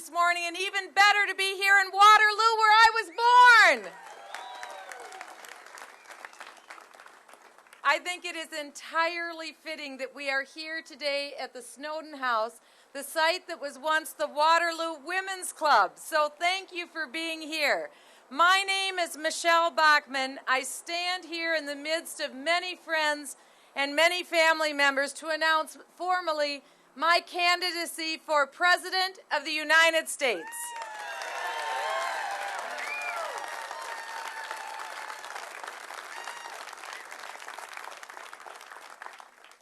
this morning, and even better to be here in Waterloo, where I was born. I think it is entirely fitting that we are here today at the Snowden House, the site that was once the Waterloo Women's Club. So thank you for being here. My name is Michele Bachmann. I stand here in the midst of many friends and many family members to announce formally my candidacy for President of the United States.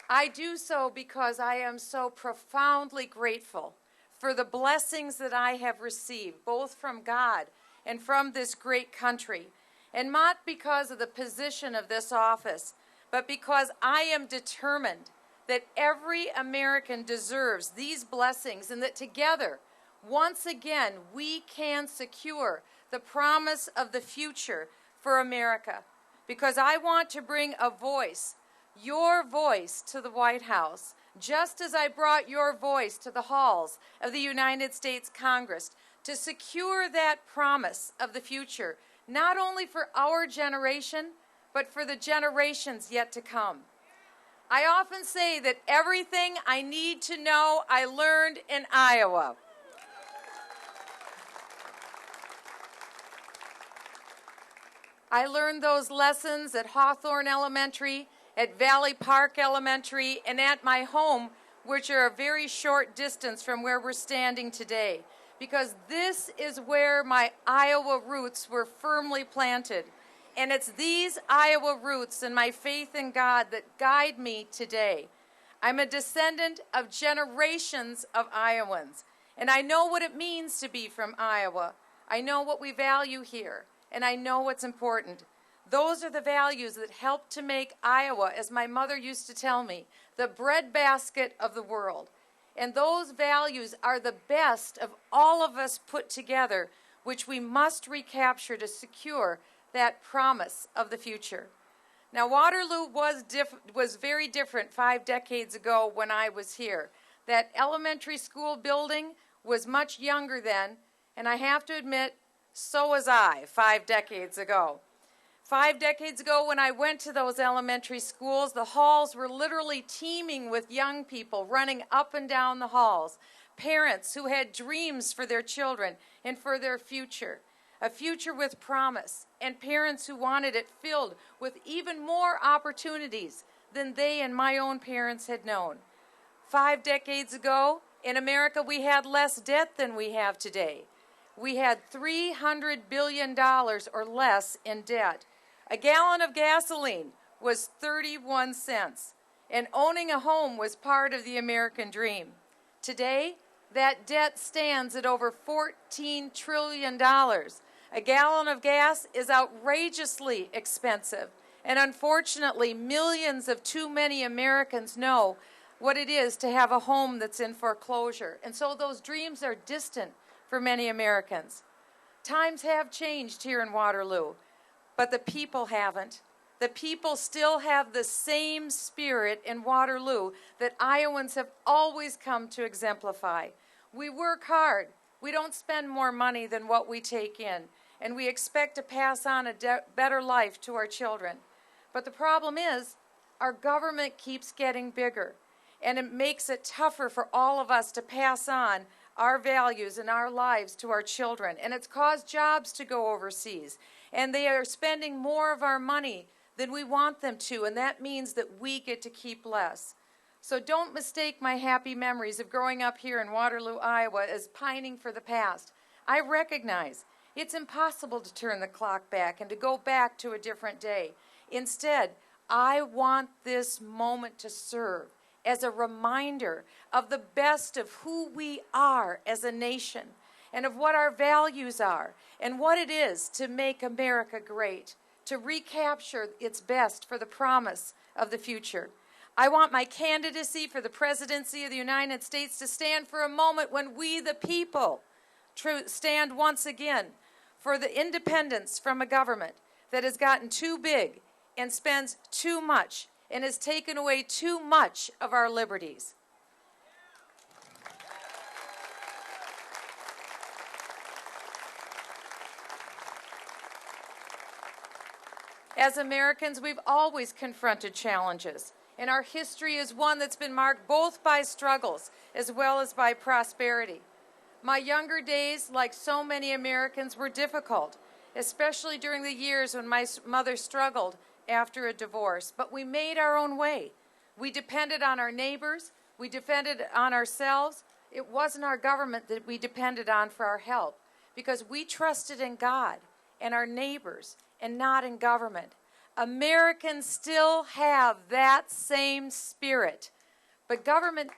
I do so because I am so profoundly grateful for the blessings that I have received, both from God and from this great country, and not because of the position of this office, but because I am determined that every American deserves these blessings and that together, once again, we can secure the promise of the future for America. Because I want to bring a voice, your voice, to the White House, just as I brought your voice to the halls of the United States Congress, to secure that promise of the future, not only for our generation, but for the generations yet to come. I often say that everything I need to know I learned in Iowa. I learned those lessons at Hawthorne Elementary, at Valley Park Elementary, and at my home, which are a very short distance from where we're standing today, because this is where my Iowa roots were firmly planted. And it's these Iowa roots and my faith in God that guide me today. I'm a descendant of generations of Iowans, and I know what it means to be from Iowa. I know what we value here, and I know what's important. Those are the values that help to make Iowa, as my mother used to tell me, the breadbasket of the world. And those values are the best of all of us put together, which we must recapture to secure that promise of the future. Now, Waterloo was very different 5 decades ago when I was here. That elementary school building was much younger then, and I have to admit, so was I 5 decades ago. 5 decades ago, when I went to those elementary schools, the halls were literally teeming with young people running up and down the halls, parents who had dreams for their children and for their future, a future with promise, and parents who wanted it filled with even more opportunities than they and my own parents had known. 5 decades ago, in America, we had less debt than we have today. We had $300 billion or less in debt. A gallon of gasoline was 31 cents, and owning a home was part of the American dream. Today, that debt stands at over $14 trillion. A gallon of gas is outrageously expensive, and unfortunately, millions of too many Americans know what it is to have a home that's in foreclosure, and so those dreams are distant for many Americans. Times have changed here in Waterloo, but the people haven't. The people still have the same spirit in Waterloo that Iowans have always come to exemplify. We work hard. We don't spend more money than what we take in, and we expect to pass on a better life to our children. But the problem is, our government keeps getting bigger, and it makes it tougher for all of us to pass on our values and our lives to our children. And it's caused jobs to go overseas. And they are spending more of our money than we want them to, and that means that we get to keep less. So don't mistake my happy memories of growing up here in Waterloo, Iowa as pining for the past. I recognize it's impossible to turn the clock back and to go back to a different day. Instead, I want this moment to serve as a reminder of the best of who we are as a nation, and of what our values are, and what it is to make America great, to recapture its best for the promise of the future. I want my candidacy for the presidency of the United States to stand for a moment when we, the people, stand once again for the independence from a government that has gotten too big and spends too much and has taken away too much of our liberties. As Americans, we've always confronted challenges, and our history is one that's been marked both by struggles as well as by prosperity. My younger days, like so many Americans, were difficult, especially during the years when my mother struggled after a divorce. But we made our own way. We depended on our neighbors. We depended on ourselves. It wasn't our government that we depended on for our help, because we trusted in God and our neighbors and not in government. Americans still have that same spirit, but government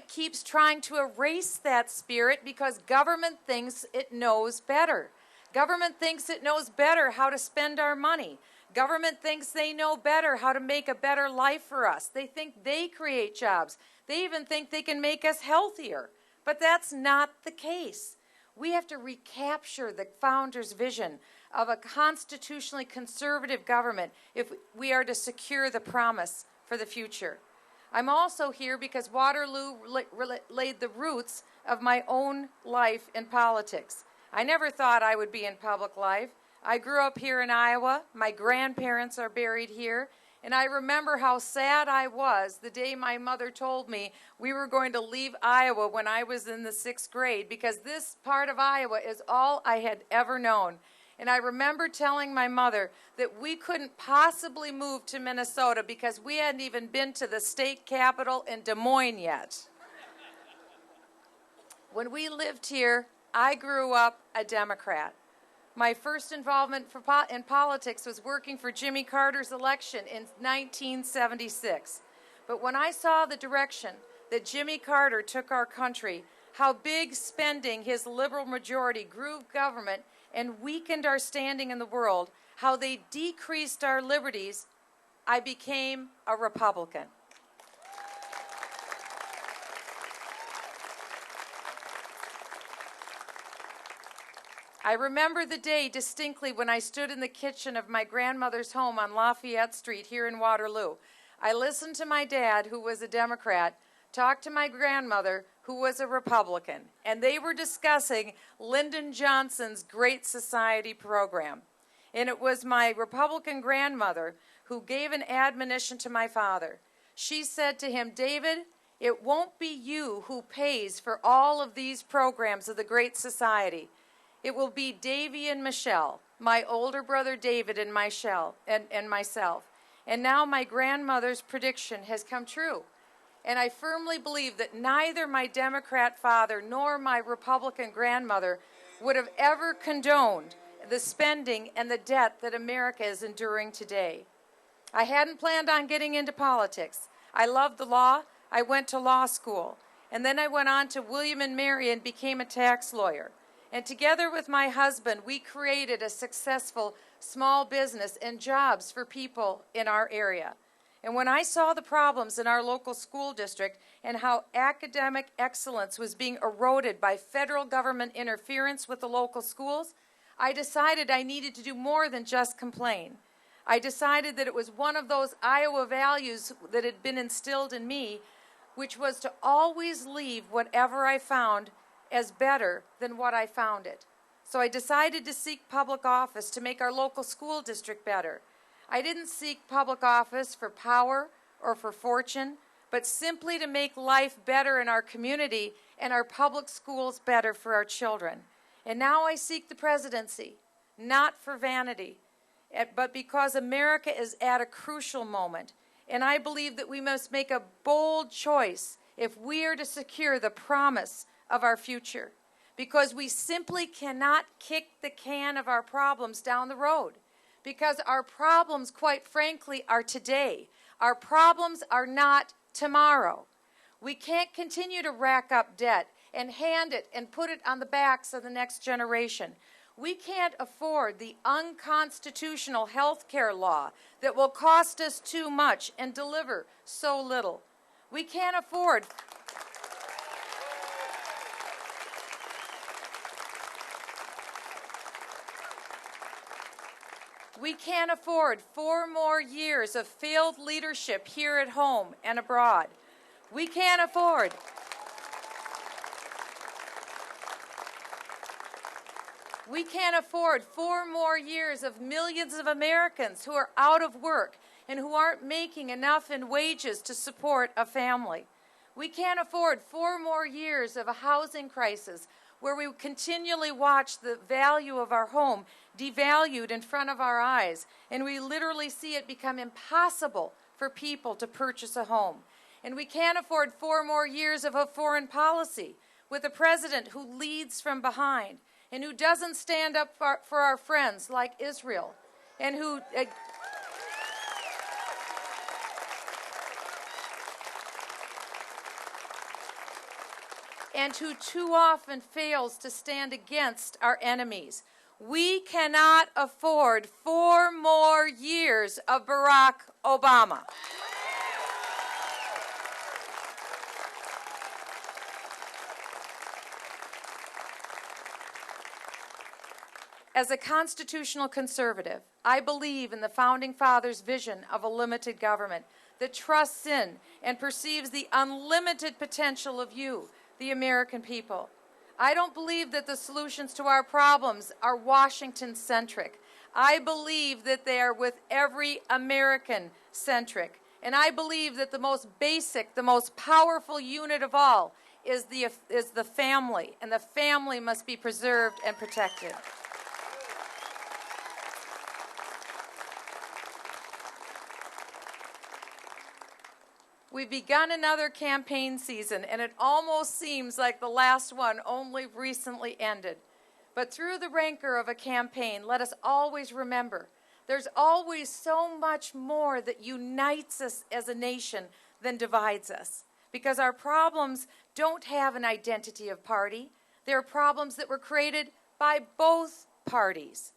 keeps trying to erase that spirit because government thinks it knows better. Government thinks it knows better how to spend our money. Government thinks they know better how to make a better life for us. They think they create jobs. They even think they can make us healthier. But that's not the case. We have to recapture the founders' vision of a constitutionally conservative government if we are to secure the promise for the future. I'm also here because Waterloo laid the roots of my own life in politics. I never thought I would be in public life. I grew up here in Iowa. My grandparents are buried here. And I remember how sad I was the day my mother told me we were going to leave Iowa when I was in the 6th grade, because this part of Iowa is all I had ever known. And I remember telling my mother that we couldn't possibly move to Minnesota because we hadn't even been to the state capital in Des Moines yet. When we lived here, I grew up a Democrat. My first involvement in politics was working for Jimmy Carter's election in 1976. But when I saw the direction that Jimmy Carter took our country, how big spending his liberal majority grew government and weakened our standing in the world, how they decreased our liberties, I became a Republican. I remember the day distinctly when I stood in the kitchen of my grandmother's home on Lafayette Street here in Waterloo. I listened to my dad, who was a Democrat, talk to my grandmother, who was a Republican, and they were discussing Lyndon Johnson's Great Society program. And it was my Republican grandmother who gave an admonition to my father. She said to him, "David, it won't be you who pays for all of these programs of the Great Society. It will be Davy and Michelle, my older brother David and myself. And now my grandmother's prediction has come true. And I firmly believe that neither my Democrat father nor my Republican grandmother would have ever condoned the spending and the debt that America is enduring today. I hadn't planned on getting into politics. I loved the law. I went to law school. And then I went on to William and Mary and became a tax lawyer. And together with my husband, we created a successful small business and jobs for people in our area. And when I saw the problems in our local school district and how academic excellence was being eroded by federal government interference with the local schools, I decided I needed to do more than just complain. I decided that it was one of those Iowa values that had been instilled in me, which was to always leave whatever I found as better than what I found it. So I decided to seek public office to make our local school district better. I didn't seek public office for power or for fortune, but simply to make life better in our community and our public schools better for our children. And now I seek the presidency, not for vanity, but because America is at a crucial moment. And I believe that we must make a bold choice if we are to secure the promise of our future, because we simply cannot kick the can of our problems down the road, because our problems, quite frankly, are today. Our problems are not tomorrow. We can't continue to rack up debt and hand it and put it on the backs of the next generation. We can't afford the unconstitutional health care law that will cost us too much and deliver so little. We can't afford We can't afford 4 more years of failed leadership here at home and abroad. We can't afford We can't afford 4 more years of millions of Americans who are out of work and who aren't making enough in wages to support a family. We can't afford 4 more years of a housing crisis where we continually watch the value of our home devalued in front of our eyes, and we literally see it become impossible for people to purchase a home. And we can't afford 4 more years of a foreign policy with a president who leads from behind and who doesn't stand up for our friends like Israel, and who too often fails to stand against our enemies. We cannot afford 4 more years of Barack Obama. As a constitutional conservative, I believe in the Founding Fathers' vision of a limited government that trusts in and perceives the unlimited potential of you, the American people. I don't believe that the solutions to our problems are Washington-centric. I believe that they are with every American-centric. And I believe that the most basic, the most powerful unit of all is the family, and the family must be preserved and protected. We've begun another campaign season, and it almost seems like the last one only recently ended. But through the rancor of a campaign, let us always remember there's always so much more that unites us as a nation than divides us. Because our problems don't have an identity of party. They're problems that were created by both parties.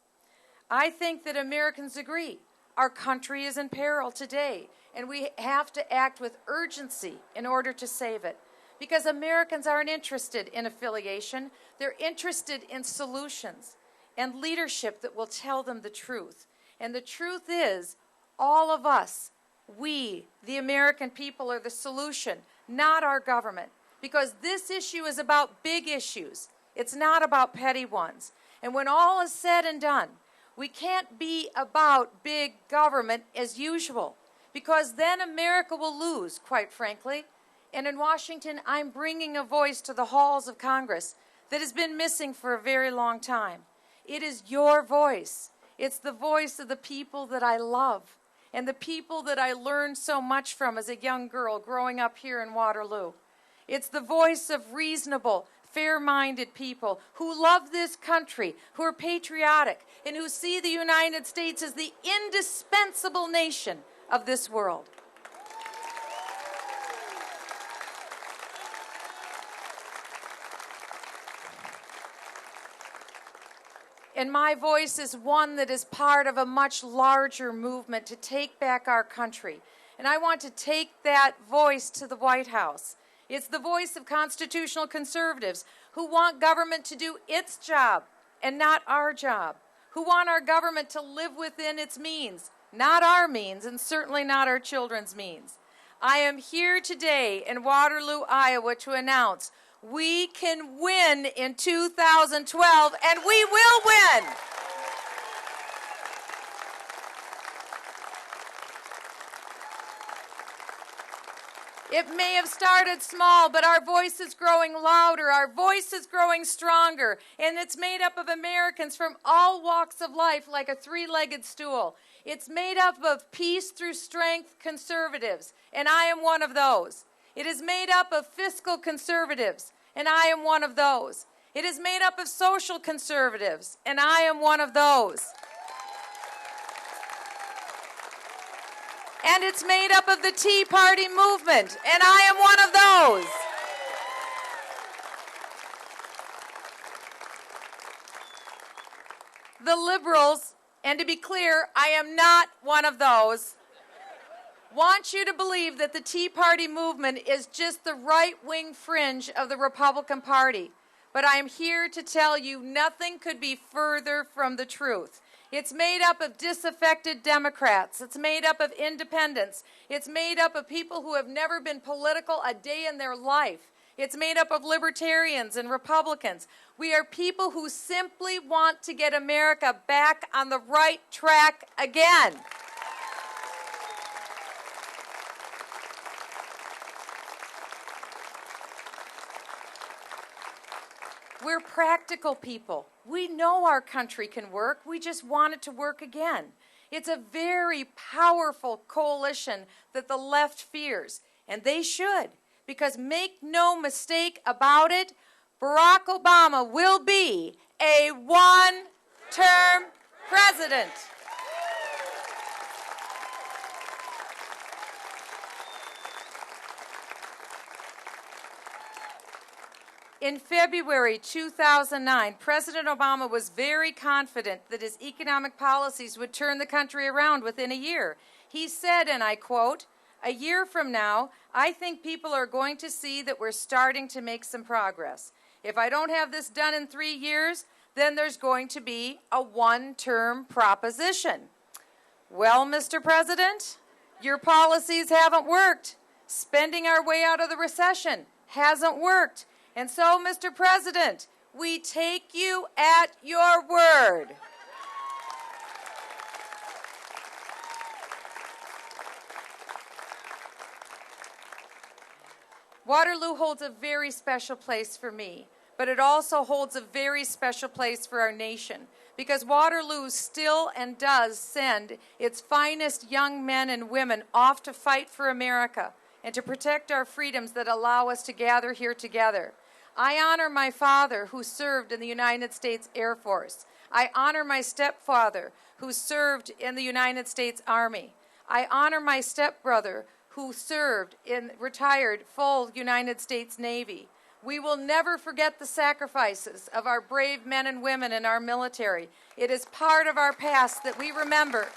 I think that Americans agree our country is in peril today, and we have to act with urgency in order to save it. Because Americans aren't interested in affiliation. They're interested in solutions and leadership that will tell them the truth. And the truth is, all of us, we, the American people, are the solution, not our government. Because this issue is about big issues. It's not about petty ones. And when all is said and done, we can't be about big government as usual, because then America will lose, quite frankly. And in Washington, I'm bringing a voice to the halls of Congress that has been missing for a very long time. It is your voice. It's the voice of the people that I love and the people that I learned so much from as a young girl growing up here in Waterloo. It's the voice of reasonable, fair-minded people who love this country, who are patriotic, and who see the United States as the indispensable nation of this world. And my voice is one that is part of a much larger movement to take back our country. And I want to take that voice to the White House. It's the voice of constitutional conservatives who want government to do its job and not our job, who want our government to live within its means, not our means, and certainly not our children's means. I am here today in Waterloo, Iowa, to announce we can win in 2012, and we will win. It may have started small, but our voice is growing louder, our voice is growing stronger, and it's made up of Americans from all walks of life like a three-legged stool. It's made up of peace through strength conservatives, and I am one of those. It is made up of fiscal conservatives, and I am one of those. It is made up of social conservatives, and I am one of those. And it's made up of the Tea Party movement, and I am one of those. The liberals, and to be clear, I am not one of those, want you to believe that the Tea Party movement is just the right-wing fringe of the Republican Party. But I am here to tell you nothing could be further from the truth. It's made up of disaffected Democrats. It's made up of independents. It's made up of people who have never been political a day in their life. It's made up of libertarians and Republicans. We are people who simply want to get America back on the right track again. We're practical people. We know our country can work. We just want it to work again. It's a very powerful coalition that the left fears, and they should, because make no mistake about it, Barack Obama will be a one-term president. In February 2009, President Obama was very confident that his economic policies would turn the country around within a year. He said, and I quote, "A year from now, I think people are going to see that we're starting to make some progress. If I don't have this done in 3 years, then there's going to be a one-term proposition." Well, Mr. President, your policies haven't worked. Spending our way out of the recession hasn't worked. And so, Mr. President, we take you at your word. Waterloo holds a very special place for me, but it also holds a very special place for our nation, because Waterloo still and does send its finest young men and women off to fight for America and to protect our freedoms that allow us to gather here together. I honor my father, who served in the United States Air Force. I honor my stepfather, who served in the United States Army. I honor my stepbrother, who served in retired full United States Navy. We will never forget the sacrifices of our brave men and women in our military. It is part of our past that we remember.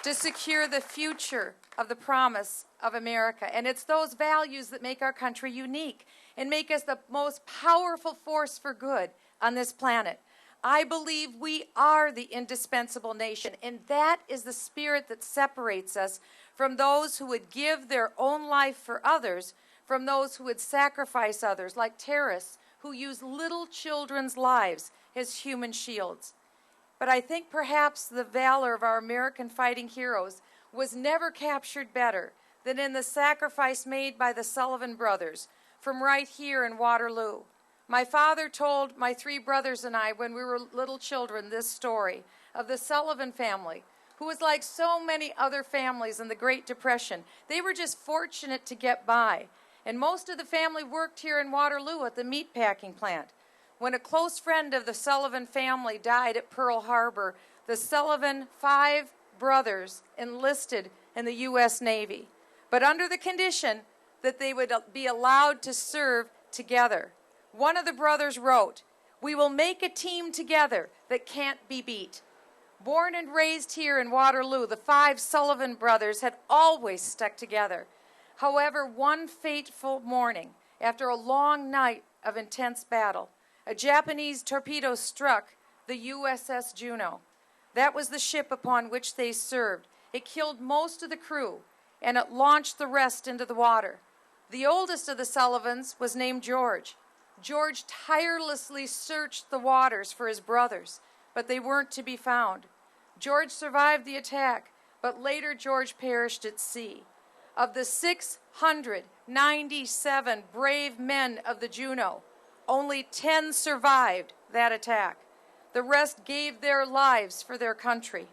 To secure the future of the promise of America. And it's those values that make our country unique and make us the most powerful force for good on this planet. I believe we are the indispensable nation, and that is the spirit that separates us from those who would give their own life for others, from those who would sacrifice others, like terrorists who use little children's lives as human shields. But I think perhaps the valor of our American fighting heroes was never captured better than in the sacrifice made by the Sullivan brothers from right here in Waterloo. My father told my 3 brothers and I when we were little children this story of the Sullivan family, who was like so many other families in the Great Depression. They were just fortunate to get by. And most of the family worked here in Waterloo at the meatpacking plant. When a close friend of the Sullivan family died at Pearl Harbor, the Sullivan 5 brothers enlisted in the U.S. Navy, but under the condition that they would be allowed to serve together. One of the brothers wrote, "We will make a team together that can't be beat." Born and raised here in Waterloo, the 5 Sullivan brothers had always stuck together. However, one fateful morning, after a long night of intense battle, a Japanese torpedo struck the USS Juno. That was the ship upon which they served. It killed most of the crew, and it launched the rest into the water. The oldest of the Sullivans was named George. George tirelessly searched the waters for his brothers, but they weren't to be found. George survived the attack, but later George perished at sea. Of the 697 brave men of the Juno, only 10 survived that attack. The rest gave their lives for their country.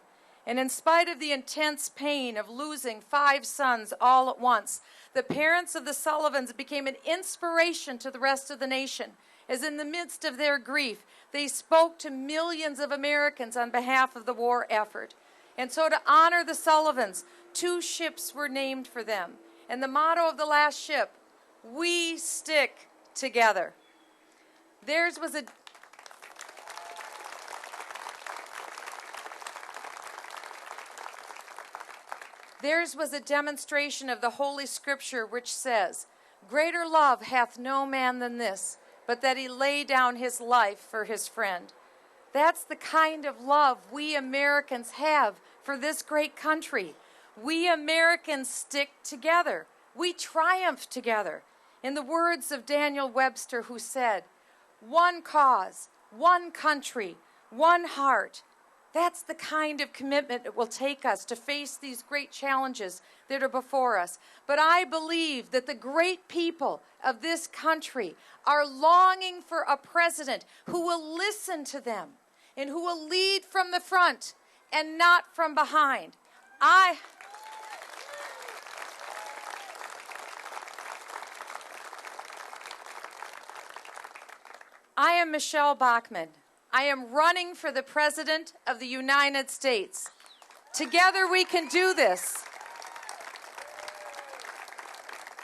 And in spite of the intense pain of losing 5 sons all at once, the parents of the Sullivans became an inspiration to the rest of the nation, as in the midst of their grief, they spoke to millions of Americans on behalf of the war effort. And so to honor the Sullivans, 2 ships were named for them. And the motto of the last ship, "We stick together." Theirs was a demonstration of the Holy Scripture which says, "Greater love hath no man than this, but that he lay down his life for his friend." That's the kind of love we Americans have for this great country. We Americans stick together. We triumph together. In the words of Daniel Webster, who said, "One cause, one country, one heart." That's the kind of commitment it will take us to face these great challenges that are before us. But I believe that the great people of this country are longing for a president who will listen to them and who will lead from the front and not from behind. I am Michele Bachmann. I am running for the President of the United States. Together we can do this.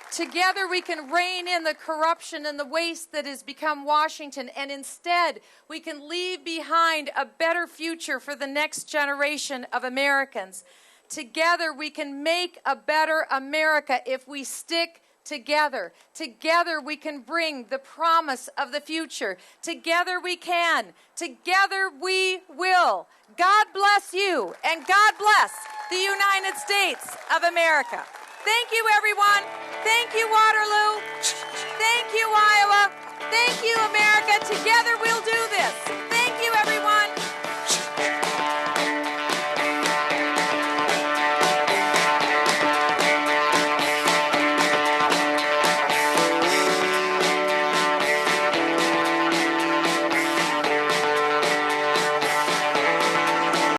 Together we can rein in the corruption and the waste that has become Washington, and instead we can leave behind a better future for the next generation of Americans. Together we can make a better America if we stick together. Together we can bring the promise of the future. Together we can. Together we will. God bless you, and God bless the United States of America. Thank you, everyone. Thank you, Waterloo. Thank you, Iowa. Thank you, America. Together we'll do this.